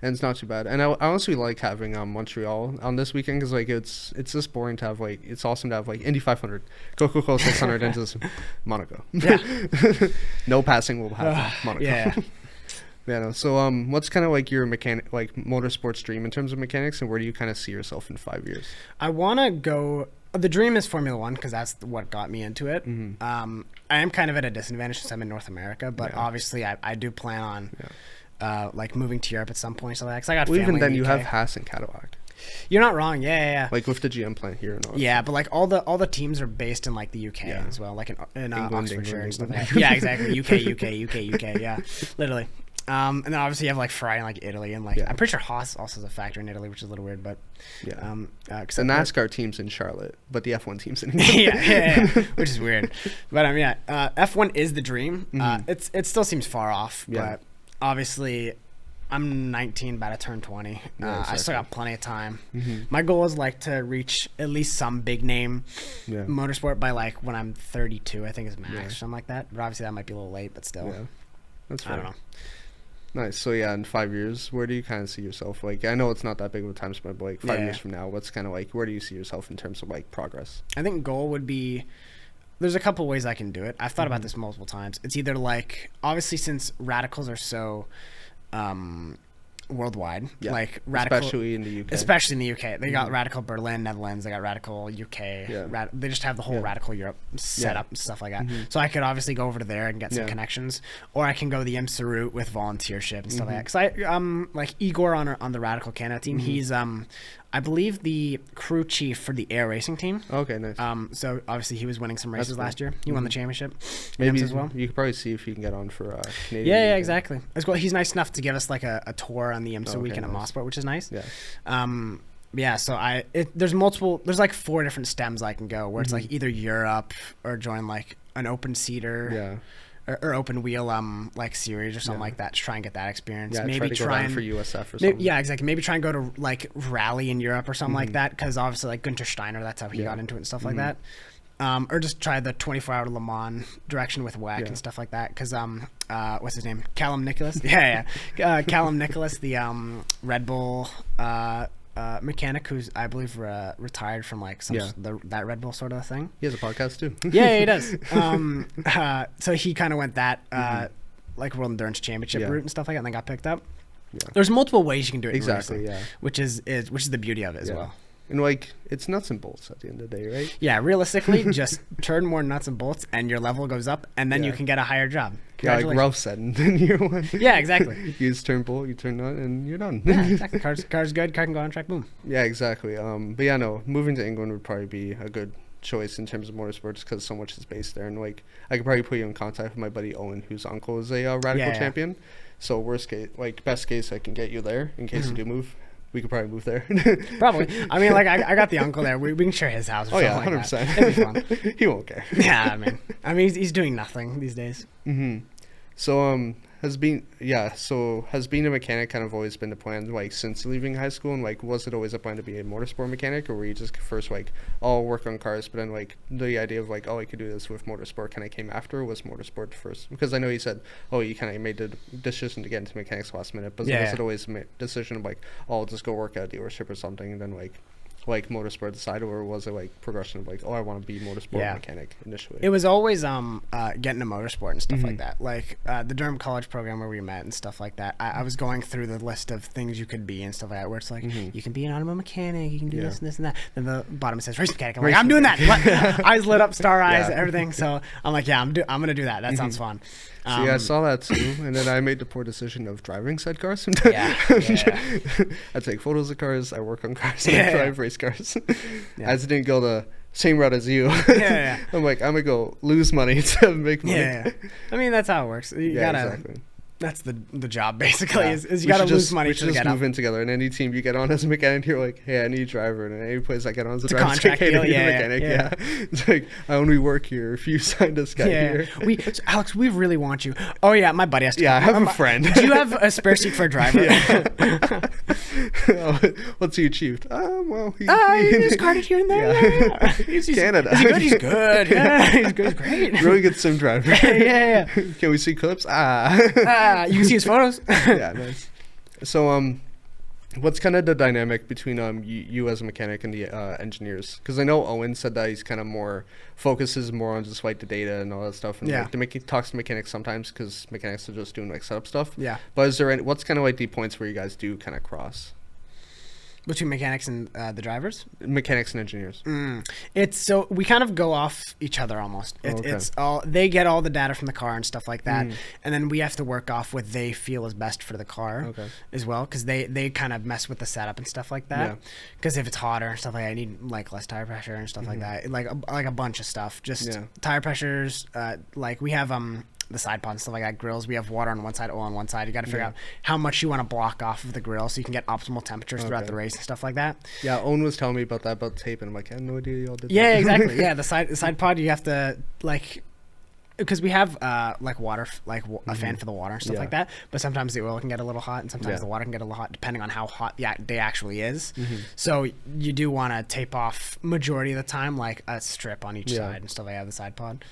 And it's not too bad. And I honestly like having Montreal on this weekend because like it's just boring to have like, it's awesome to have like Indy 500, Coca-Cola 600, and just Monaco. Yeah. No passing will happen. Monaco. Yeah. Yeah. No. So what's kind of like your motorsports dream in terms of mechanics, and where do you kind of see yourself in 5 years? I want to go. The dream is Formula One because that's what got me into it. I am kind of at a disadvantage since I'm in North America, but obviously I do plan on. Like moving to Europe at some point, so like, I got family even then in the you UK. have Haas and Cadillac. You're not wrong. Yeah. Like with the GM plant here and all. Yeah, but like all the teams are based in like the UK as well, like in England, Oxfordshire and stuff like that. England. Yeah, exactly. UK. Yeah, literally. And then obviously you have like Ferrari and like Italy, and like I'm pretty sure Haas also has a factory in Italy, which is a little weird, but the NASCAR team's in Charlotte, but the F1 team's in England. yeah, which is weird. But F1 is the dream. It still seems far off, but obviously. I'm 19, about to turn 20. Exactly. I still got plenty of time. My goal is like to reach at least some big name motorsport by like when I'm 32, I think is max or something like that. But obviously that might be a little late, but still. Yeah. That's fair. I don't know. Nice. So yeah, in 5 years, where do you kind of see yourself? Like, I know it's not that big of a time span, but like 5 years from now, what's kind of like, where do you see yourself in terms of like progress? I think goal would be, there's a couple ways I can do it. I've thought about this multiple times. It's either like, obviously since radicals are so worldwide, like radical, especially in the UK. They got radical Berlin, Netherlands. They got radical UK. They just have the whole radical Europe set up and stuff like that. So I could obviously go over to there and get some connections, or I can go the IMSA route with volunteership and stuff like that. Because I like Igor on the radical Canada team. He's I believe the crew chief for the air racing team. Okay, nice. So obviously he was winning some races last year. He won the championship. Maybe as well. You could probably see if you can get on for Canadian. Yeah, exactly. As well, he's nice enough to give us like a tour on the IMSA weekend at Mosport, which is nice. Yeah. So there's like 4 different stems I can go where it's like either Europe or join like an open seater. Yeah. Or open wheel like series or something like that to try and get that experience. Yeah, maybe try and for USF or something. Yeah, exactly. Maybe try and go to like rally in Europe or something like that, because obviously like Günther Steiner, that's how he got into it and stuff like that. Or just try the 24-hour Le Mans direction with WEC and stuff like that. Because what's his name? Callum Nicholas. Callum Nicholas, the Red Bull mechanic who's I believe retired from like that Red Bull sort of thing. He has a podcast too. Yeah, he does. So he kind of went that like World Endurance Championship route and stuff like that, and then got picked up. There's multiple ways you can do it. Exactly. Racing, which is the beauty of it as well. And like, it's nuts and bolts at the end of the day, right? Yeah, realistically, just turn more nuts and bolts, and your level goes up, and then you can get a higher job. Yeah, like Ralph said in year 1. Yeah, exactly. You just turn bolt, you turn nut, and you're done. Yeah, exactly. Car's good. Car can go on track. Boom. Yeah, exactly. But yeah, no, moving to England would probably be a good choice in terms of motorsports because so much is based there. And like, I could probably put you in contact with my buddy Owen, whose uncle is a radical champion. So worst case, like best case, I can get you there in case you do move. We could probably move there. Probably. I mean, like, I got the uncle there. We can share his house or something 100%. Like that. It'd be fun. He won't care. Yeah, I mean, he's doing nothing these days. So, has being a mechanic kind of always been the plan, like, since leaving high school? And, like, was it always a plan to be a motorsport mechanic, or were you just first, like, oh, I'll work on cars, but then, like, the idea of, like, oh, I could do this with motorsport kind of came after, or was motorsport first? Because I know you said, oh, you kind of made the decision to get into mechanics last minute, but was it always a decision of, like, oh, I'll just go work at a dealership or something, and then, like motorsport aside, or was it like progression of like, oh, I want to be motorsport mechanic initially? It was always getting to motorsport and stuff like that. Like the Durham College program where we met and stuff like that. I was going through the list of things you could be and stuff like that, where it's like you can be an automobile mechanic, you can do this and this and that. Then the bottom says race mechanic. I'm like, I'm doing that. Eyes lit up, star eyes, everything. So I'm like, yeah, I'm gonna do that. That sounds fun. See, I saw that too, and then I made the poor decision of driving said cars. I take photos of cars, I work on cars, and I drive race cars. I just didn't go the same route as you. I'm like, I'm gonna go lose money to make money. I mean, that's how it works. You gotta. Exactly. That's the job basically. Is you gotta lose money to get up. We just move in together. And any team you get on as a mechanic, you're like, hey, I need a driver. And any place I get on as a driver, contract deal. I need a mechanic. It's like, I only work here if you signed this guy here. So Alex, we really want you. Oh yeah, my buddy has to. Yeah, I have a friend. Do you have a spare seat for a driver? What's he achieved? Well, he just carted here and there. He's Canada. Is he good? He's good. He's good. He's great. Really good sim driver. Can we see clips? You can see his photos. Nice. So, what's kind of the dynamic between you as a mechanic and the engineers? Because I know Owen said that he's kind of focuses more on just like the data and all that stuff, and like, talks to mechanics sometimes because mechanics are just doing like setup stuff. Yeah. But is there what's kind of like the points where you guys do kind of cross? Between mechanics and the drivers? Mechanics and engineers. It's so we kind of go off each other almost. It's all they get all the data from the car and stuff like that, and then we have to work off what they feel is best for the car as well, because they kind of mess with the setup and stuff like that. Because if it's hotter and stuff like that, I need like less tire pressure and stuff like that, like a bunch of stuff. Just tire pressures. Like we have the side pod and stuff like that, grills. We have water on one side, oil on one side. You got to figure out how much you want to block off of the grill so you can get optimal temperatures throughout the race and stuff like that. Yeah, Owen was telling me about that, about tape, and I'm like, I had no idea y'all did that. Yeah, exactly. Yeah, the side pod, you have to like, because we have like water, like a fan for the water and stuff like that. But sometimes the oil can get a little hot, and sometimes the water can get a little hot, depending on how hot the day actually is. So you do want to tape off majority of the time, like a strip on each side and stuff like that, the side pod.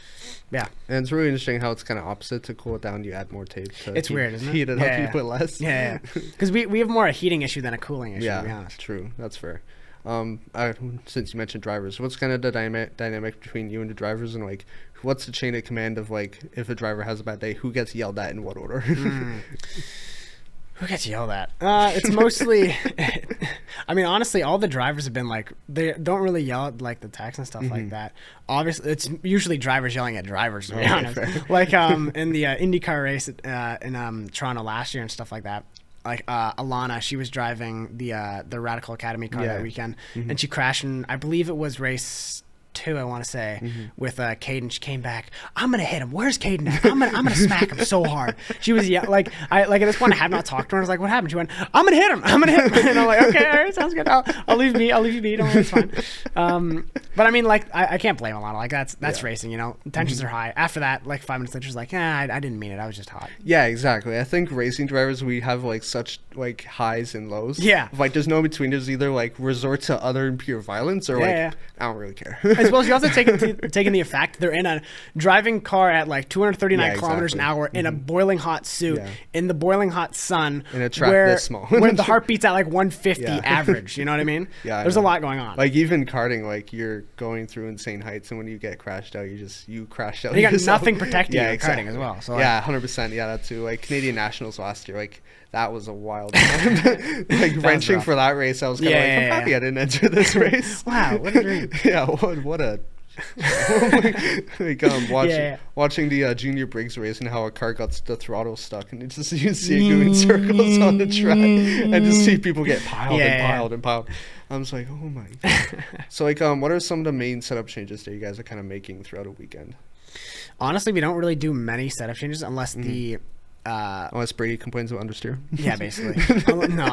Yeah, and it's really interesting how it's kind of opposite. To cool it down, you add more tape. It's weird, isn't it? Heat it up, you put less. Yeah, because we have more a heating issue than a cooling issue. To be honest. True. That's fair. Since you mentioned drivers, what's kind of the dynamic between you and the drivers, and like what's the chain of command of like if a driver has a bad day, who gets yelled at in what order? Who gets yelled at? It's mostly I mean, honestly, all the drivers have been like, they don't really yell at like the techs and stuff like that. Obviously, it's usually drivers yelling at drivers, to be honest. Like in the IndyCar race in Toronto last year and stuff like that. Like Alana, she was driving the Radical Academy car that weekend, and she crashed in, I believe it was race 2, I want to say, with Caden. She came back. I'm gonna hit him. Where's Caden at? I'm gonna smack him so hard. She was like at this point I have not talked to her. I was like, what happened? She went, I'm gonna hit him. And I'm like, okay, all right, sounds good. I'll leave you be. Don't worry, it's fine. But I mean, like I can't blame Alana. Like that's racing, you know. Tensions are high. After that, like 5 minutes later, she's like, I didn't mean it. I was just hot. Yeah, exactly. I think racing drivers, we have like such like highs and lows. Yeah. Like there's no in between. There's either like resort to utter and pure violence or I don't really care. As well as you also taking the effect they're in a driving car at like 239 kilometers an hour in a boiling hot suit in the boiling hot sun in a track this small where the heartbeat's at like 150 average. You know what I mean? There's a lot going on. Like even karting, like you're going through insane heights, and when you get crashed out, you crashed out. And you got nothing protecting you in karting as well. So 100%. Yeah, that too. Like Canadian Nationals last year, like that was a wild time. Like wrenching for that race, I was kind of I'm happy I didn't enter this race. Wow, what a dream. What a like watching the Junior Briggs race and how a car got the throttle stuck, and it's just you see it doing circles on the track, and just see people get piled and piled. I'm just like, oh my God. So like what are some of the main setup changes that you guys are kind of making throughout a weekend? Honestly, we don't really do many setup changes unless unless Brady complains about understeer. Yeah, basically. No,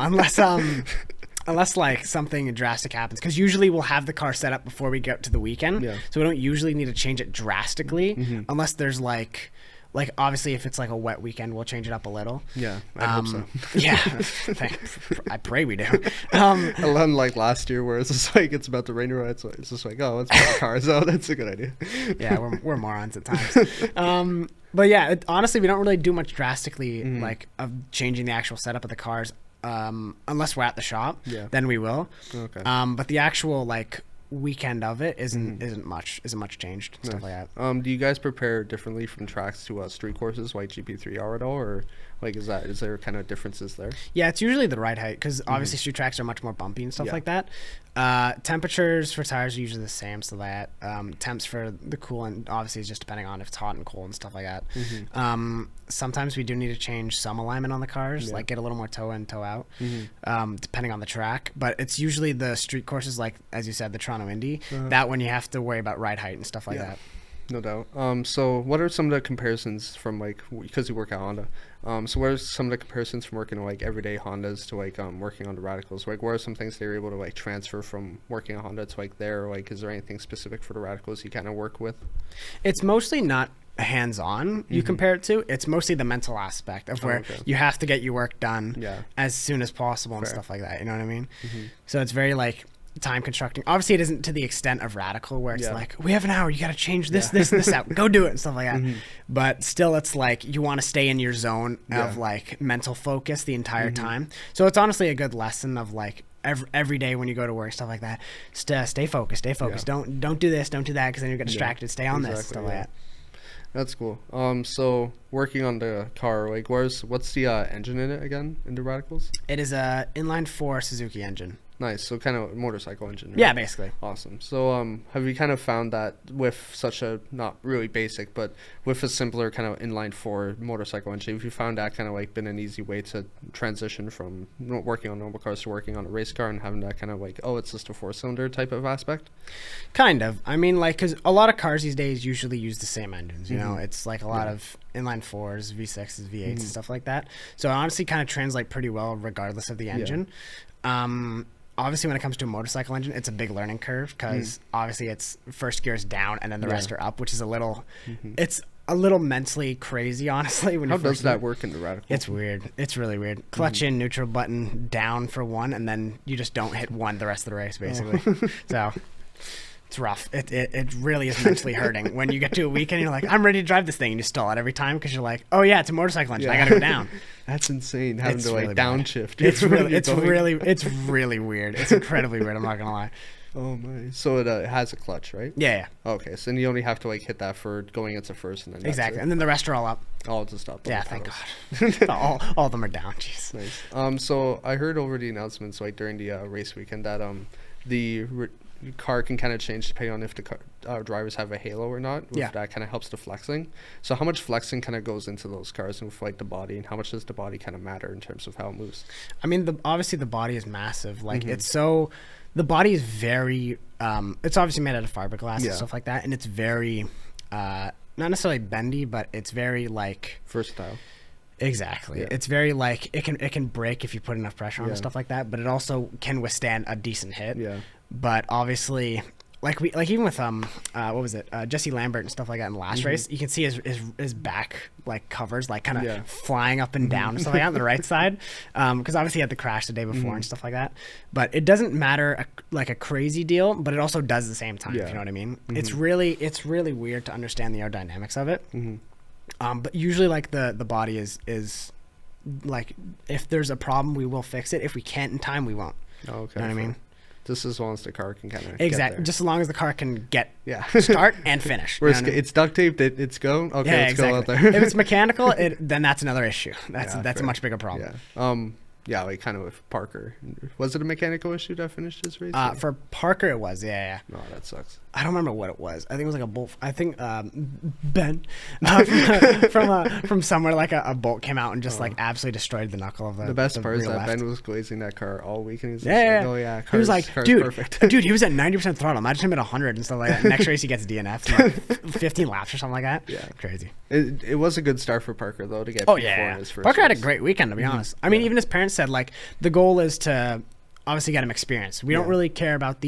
unless like something drastic happens, because usually we'll have the car set up before we get to the weekend, so we don't usually need to change it drastically unless there's like like obviously if it's like a wet weekend, we'll change it up a little. Yeah, I hope so. Yeah, I pray we do. Unlike last year, where it's just like it's about to rain or it's just like, oh, let's put the cars out. That's a good idea. Yeah, we're morons at times. But yeah, honestly, we don't really do much drastically like of changing the actual setup of the cars, unless we're at the shop. Yeah. Then we will. Okay. But the actual like weekend of it isn't much changed. Nice. Stuff like that. Do you guys prepare differently from tracks to street courses like GP3 are at all, or like is there kind of differences there? Yeah, it's usually the ride height because obviously street tracks are much more bumpy and stuff like that. Temperatures for tires are usually the same, so that temps for the coolant obviously is just depending on if it's hot and cold and stuff like that. Sometimes we do need to change some alignment on the cars, like get a little more toe in, toe out, depending on the track. But it's usually the street courses, like as you said, the Toronto Indy. That one you have to worry about ride height and stuff like that. No doubt. So what are some of the comparisons from like, because you work at Honda, so what are some of the comparisons from working on like everyday Hondas to like working on the Radicals? Like what are some things that you're able to like transfer from working on Honda to like there? Like is there anything specific for the Radicals you kind of work with? It's mostly not hands-on you compare it to. It's mostly the mental aspect of where you have to get your work done as soon as possible and stuff like that. You know what I mean? So it's very like time constructing. Obviously it isn't to the extent of Radical where it's like, we have an hour, you got to change this and this out, go do it and stuff like that. But still it's like you want to stay in your zone of like mental focus the entire time. So it's honestly a good lesson of like every day when you go to work, stuff like that, stay focused. Don't do this, don't do that, because then you get distracted. Stay on this, stuff like that. That's cool. So working on the car, like what's the engine in it again in the Radicals? It is a inline 4 Suzuki engine. Nice. So kind of motorcycle engine, right? Yeah, basically. Awesome. So have you kind of found that with such a, not really basic, but with a simpler kind of inline 4 motorcycle engine, have you found that kind of like been an easy way to transition from working on normal cars to working on a race car and having that kind of like, oh, it's just a 4-cylinder type of aspect? Kind of. I mean, like, because a lot of cars these days usually use the same engines, you know? It's like a lot of inline 4s, V6s, V8s, and stuff like that. So it honestly kind of translates pretty well regardless of the engine. Obviously, when it comes to a motorcycle engine, it's a big learning curve because obviously it's first gear is down and then the rest are up, which is a little, it's a little mentally crazy, honestly. How does that work in the Radical? It's weird. It's really weird. Clutch in, neutral button down for one, and then you just don't hit one the rest of the race, basically. So it's rough. It really is mentally hurting. When you get to a weekend, you're like, I'm ready to drive this thing, and you stall it every time because you're like, oh yeah, it's a motorcycle engine. I got to go down. That's insane. Having to like really downshift. It's really weird. It's incredibly weird. I'm not gonna lie. Oh my! So it has a clutch, right? Yeah. Okay, so then you only have to like hit that for going into first, and then exactly, and then the rest are all up. All just up. Yeah, thank God. all of them are down. Jeez. Nice. So I heard over the announcements like during the race weekend that the car can kind of change depending on if the drivers have a halo or not. That kind of helps the flexing. So how much flexing kind of goes into those cars and with like the body, and how much does the body kind of matter in terms of how it moves? I mean, obviously the body is massive. Like the body is very it's obviously made out of fiberglass and stuff like that, and it's very not necessarily bendy, but it's very like versatile. Exactly. It's very like it can break if you put enough pressure on and stuff like that, but it also can withstand a decent hit. But obviously, like even with what was it, Jesse Lambert and stuff like that in the last race, you can see his back like covers like kind of flying up and down and stuff like that on the right side, because obviously he had the crash the day before and stuff like that. But it doesn't matter like a crazy deal, but it also does at the same time. If you know what I mean? It's really weird to understand the aerodynamics of it. But usually like the body is like, if there's a problem, we will fix it. If we can't in time, we won't. Okay. You know what I mean? Just as long as the car can kind of exactly, just as long as the car can get start and finish. It's duct taped, it's go. Okay, let's go out there. If it's mechanical, then that's another issue. That's a much bigger problem. Yeah, like kind of with Parker. Was it a mechanical issue that finished his race? For Parker, it was. Yeah. No, that sucks. I don't remember what it was. I think it was like a bolt. I think Ben from somewhere, like a bolt came out and just like absolutely destroyed the knuckle of the best part is that Ben was glazing that car all week, and he's like, oh yeah, he was like, dude, perfect. Dude, he was at 90% throttle. Imagine him at 100 and stuff like that. Next race he gets DNF, like 15 laps or something like that. Yeah, crazy. It was a good start for Parker though to get. Oh yeah, in his first Parker race. had a great weekend, to be honest. I mean, even his parents said like the goal is to obviously get him experience. We don't really care about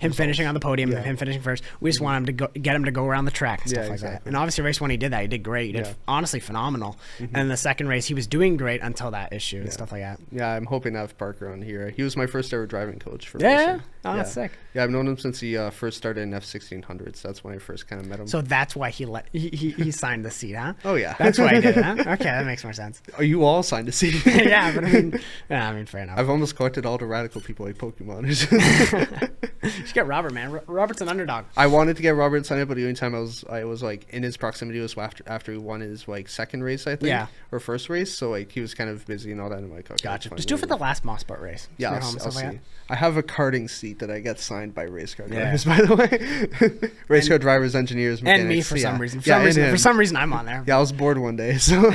him finishing on the podium, him finishing first. We just want him to get him to go around the track and stuff like that. And obviously, race 1 he did that. He did great. He did honestly phenomenal. And the second race he was doing great until that issue and stuff like that. Yeah, I'm hoping to have Parker on here. He was my first ever driving coach for racing. Oh, that's sick. Yeah, I've known him since he first started in F1600s. That's when I first kind of met him. So that's why he signed the seat, huh? Oh yeah, that's why he did it. Huh? Okay, that makes more sense. Oh, you all signed a seat. Yeah, but I mean, fair enough. I've almost collected all the radical people like Pokemon. You should get Robert, man. Robert's an underdog. I wanted to get Robert signed up, but the only time I was like in his proximity was after he won his like second race, I think, or first race. So like he was kind of busy and all that. And I'm like, okay, gotcha. Just do it for the last Mosport race. Yeah, I'll see. I have a karting seat that I get signed by race car drivers, by the way. Race car drivers, engineers, mechanics. And me for some reason. For some reason, I'm on there. Yeah, I was bored one day, so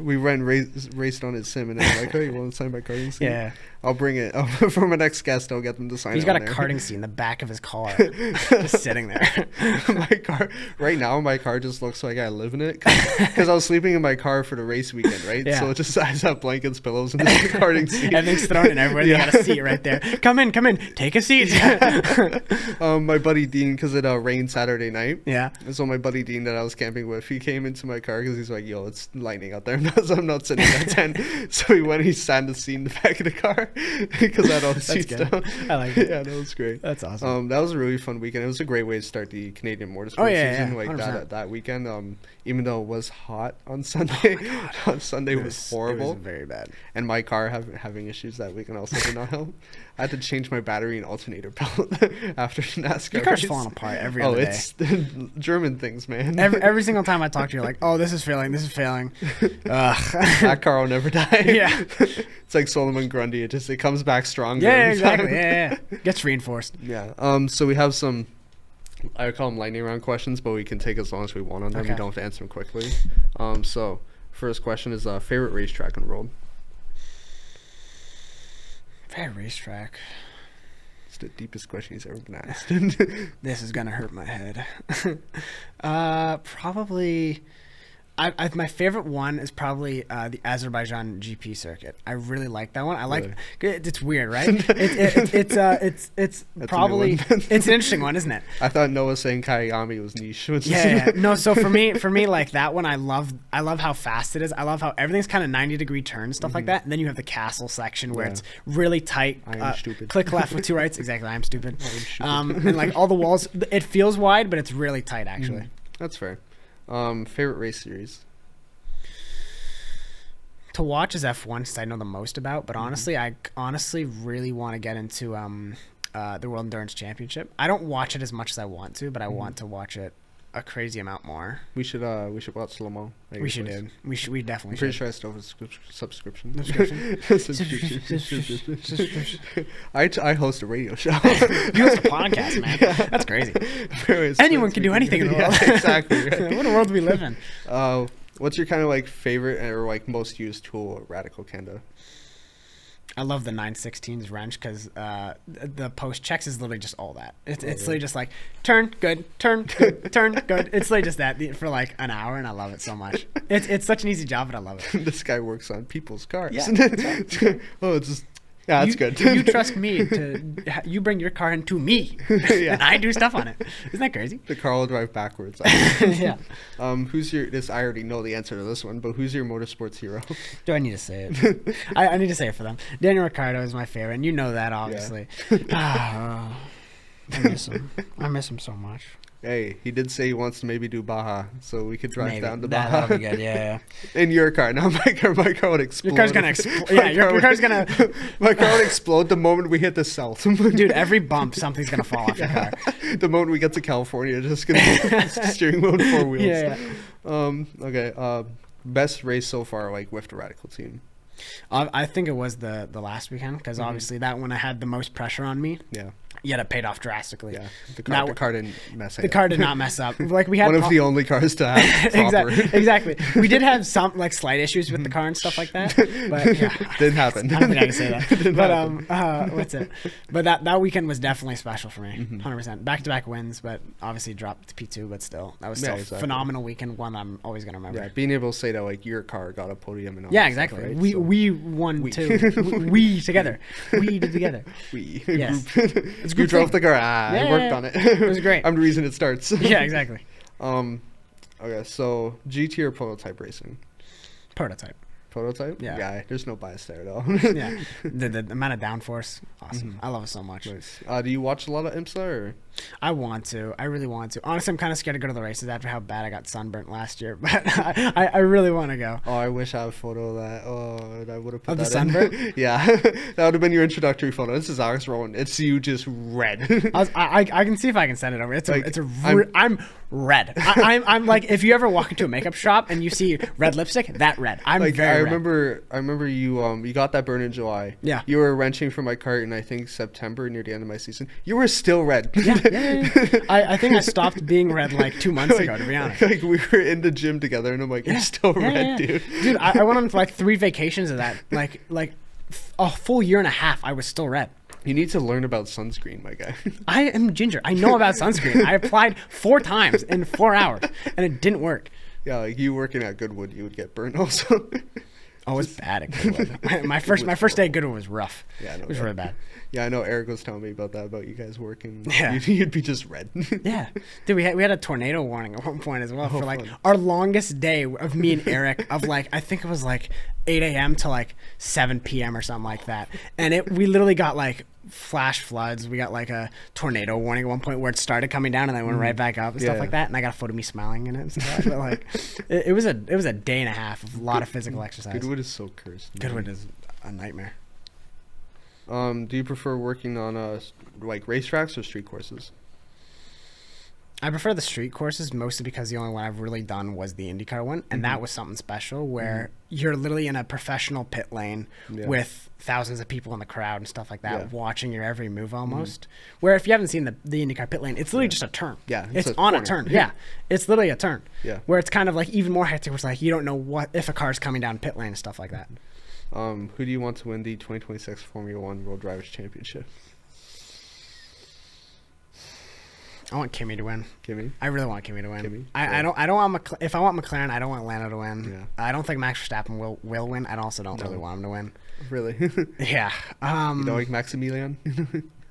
we raced on his sim, and I'm like, oh, you want to sign my karting seat? Yeah. I'll bring it. For my next guest, I'll get them to sign it. He's got a karting seat in the back of his car, just sitting there. My car, right now, my car just looks like I live in it, because I was sleeping in my car for the race weekend, right? Yeah. So it just, I just have blankets, pillows, and this karting seat. Everything's thrown in everywhere. You got a seat right there. Come in, take a seat. My buddy Dean, because it rained Saturday night. Yeah. And so my buddy Dean that I was camping with, he came into my car because he's like, yo, it's lightning out there. So I'm not sitting in that tent. So he sat in the seat in the back of the car because I had all the seats down. I like it. Yeah, that was great. That's awesome. That was a really fun weekend. It was a great way to start the Canadian motorsport season. Like that weekend. Even though it was hot on Sunday. On Sunday it was horrible. It was very bad. And my car having issues that weekend also did not help. I had to change my battery and alternator belt after NASCAR. Your car's falling apart every other day. It's German things, man. Every single time I talk to you, like, oh, this is failing. That car will never die. Yeah. It's like Solomon Grundy. It comes back stronger. Yeah, exactly. Yeah. Gets reinforced. Yeah. So we have some, I would call them lightning round questions, but we can take as long as we want on them. We don't have to answer them quickly. So first question is favorite racetrack in the world. Favorite racetrack. It's the deepest question he's ever been asked. This is gonna hurt my head. Probably. My favorite one is probably the Azerbaijan GP circuit. I really like that one. I like it's weird, right? It's probably it's an interesting one, isn't it? I thought Noah saying Kayagami was niche. No, so for me like that one, I love how fast it is. I love how everything's kind of 90-degree turns, stuff like that. And then you have the castle section where it's really tight. I am stupid. Click left with two rights. Exactly, I am stupid. And like all the walls, it feels wide, but it's really tight actually. That's fair. Favorite race series to watch is F1 because I know the most about, but honestly, I really want to get into the World Endurance Championship. I don't watch it as much as I want to, but I want to watch it a crazy amount more. We should watch Le Mans. We definitely I'm pretty sure I still have a subscription. I host a radio show. You host a podcast, man. Yeah. That's crazy. Anyone can do anything in the world. Yeah, exactly. Right. What a world we live in. What's your kind of like favorite or like most used tool at Radical Canada? I love the 916's wrench because the post checks is literally just all that. It's literally just like turn good, turn good, turn good. It's literally just that for like an hour, and I love it so much. It's such an easy job, but I love it. This guy works on people's cars. Yeah, that's right. Oh, it's just. Yeah, that's good. You trust me you bring your car into me, and I do stuff on it. Isn't that crazy? The car will drive backwards. Yeah. Who's your? I already know the answer to this one, but who's your motorsports hero? Do I need to say it? I need to say it for them. Daniel Ricciardo is my favorite, and you know that obviously. Yeah. I miss him. I miss him so much. Hey, he did say he wants to maybe do Baja, so we could drive down to Baja. That'll be good, yeah. In your car. Now my car would explode. Your car's going to explode. Yeah, your car's going to... My car would explode the moment we hit the south. Dude, every bump, something's going to fall off your car. The moment we get to California, just going to steering wheel and four wheels. Yeah. Okay, best race so far, like, with the Radical team? I think it was the last weekend, because obviously that one I had the most pressure on me. Yeah. Yet it paid off drastically. Yeah, the car didn't mess up. The car did not mess up. Like we had one of the only cars to have exactly. We did have some like slight issues with the car and stuff like that, but yeah, didn't happen. I don't think I can say that. But what's it? But that weekend was definitely special for me. 100%. Back-to-back wins, but obviously dropped to P2. But still, that was still a phenomenal weekend. One I'm always gonna remember. Yeah, being able to say that like your car got a podium and all. Yeah, exactly. Stuff, right? We won too. We together. We did together. We. Yes. It's was a good You drove thing. the car. I worked on it. It was great. I'm the reason it starts. Yeah, exactly. Okay, so GT or prototype racing? Prototype. Prototype? Yeah. There's no bias there, though. Yeah. The amount of downforce, awesome. I love it so much. Nice. Do you watch a lot of IMSA, or? I want to. I really want to. Honestly, I'm kind of scared to go to the races after how bad I got sunburnt last year, but I really want to go. Oh, I wish I had a photo of that. Oh, I would have put of that the sunburnt? in. Yeah. That would have been your introductory photo. This is Alex Rowland. It's you just red. I can see if I can send it over. I'm red. I'm like, if you ever walk into a makeup shop and you see red lipstick, that red. I'm like, very red. I remember you got that burn in July. Yeah. You were wrenching for my cart in, I think, September, near the end of my season. You were still red. Yeah. I think I stopped being red like 2 months ago, to be honest. Like we were in the gym together, and I'm like, you're still red, dude. Dude, I went on like 3 vacations of that. Like a full year and a half, I was still red. You need to learn about sunscreen, my guy. I am ginger. I know about sunscreen. I applied 4 times in 4 hours, and it didn't work. Yeah, like you working at Goodwood, you would get burnt also. Oh, it's bad at Goodwood. My first day at Goodwood was rough. Yeah, I know. It was really bad. Yeah, I know. Eric was telling me about that, about you guys working. Yeah. You'd be just red. Yeah. Dude, we had a tornado warning at one point as well for like our longest day of me and Eric of like, I think it was like 8 a.m. to like 7 p.m. or something like that. And we literally got like flash floods. We got like a tornado warning at one point where it started coming down and then went right back up and stuff like that. And I got a photo of me smiling in it and stuff. But like, it was a day and a half of a lot of physical exercise. Goodwood is so cursed. Goodwood is a nightmare. Do you prefer working on like racetracks or street courses? I prefer the street courses mostly because the only one I've really done was the IndyCar one, and that was something special where you're literally in a professional pit lane with thousands of people in the crowd and stuff like that, watching your every move almost. Where if you haven't seen the IndyCar pit lane, it's literally just a turn. Yeah, it's on a turn. Yeah, it's literally a turn. Yeah, where it's kind of like even more hectic. Where it's like you don't know what if a car's coming down pit lane and stuff like that. Who do you want to win the 2026 Formula One World Drivers' Championship? I want Kimi to win. Kimi? I really want Kimi to win. Kimi? I don't want if I want McLaren, I don't want Lando to win. Yeah. I don't think Max Verstappen will win. I also don't really want him to win. Really? Yeah. You don't like Maximilian?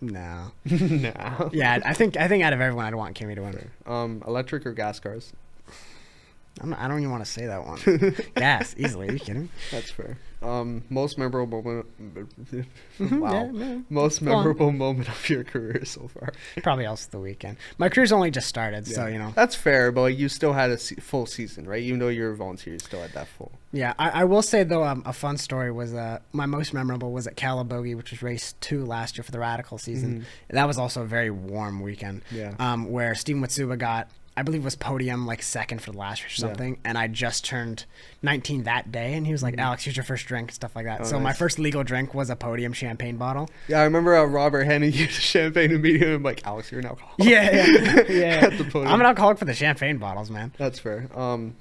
No. No. Yeah, I think out of everyone, I'd want Kimi to win. Electric or gas cars? I don't even want to say that one. Gas, easily. Are you kidding? That's fair. Most memorable moment. Wow. Yeah. Most memorable moment of your career so far. Probably also the weekend. My career's only just started, so you know. That's fair, but like, you still had a full season, right? Even though you're a volunteer, you still had that full. Yeah, I will say though, a fun story was my most memorable was at Calabogie, which was race 2 last year for the Radical season. That was also a very warm weekend. Yeah. Where Steven Watsuba got, I believe, was podium like second for the last race or something, and I just turned 19 that day, and he was like, "Alex, here's your first drink," and stuff like that. So my first legal drink was a Podium champagne bottle. Yeah, I remember Robert handing you the champagne immediately. I'm like, "Alex, you're an alcoholic." Yeah. At the podium. I'm an alcoholic for the champagne bottles, man. That's fair.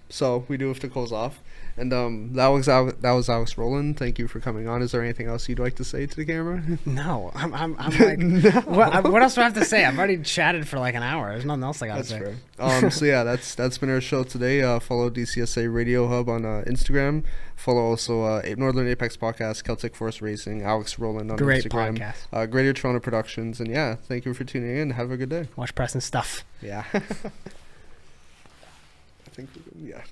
So we do have to close off. And that was Alex Rowland. Thank you for coming on. Is there anything else you'd like to say to the camera? No, I'm like, no. What else do I have to say? I've already chatted for like an hour. There's nothing else I gotta say. Fair. So yeah, that's been our show today. Follow DCSA Radio Hub on Instagram. Follow also Northern Apex Podcast, Celtic Force Racing, Alex Rowland on Great Instagram. Podcast. Greater Toronto Productions. And yeah, thank you for tuning in. Have a good day. Watch Preston stuff. Yeah. I think yeah.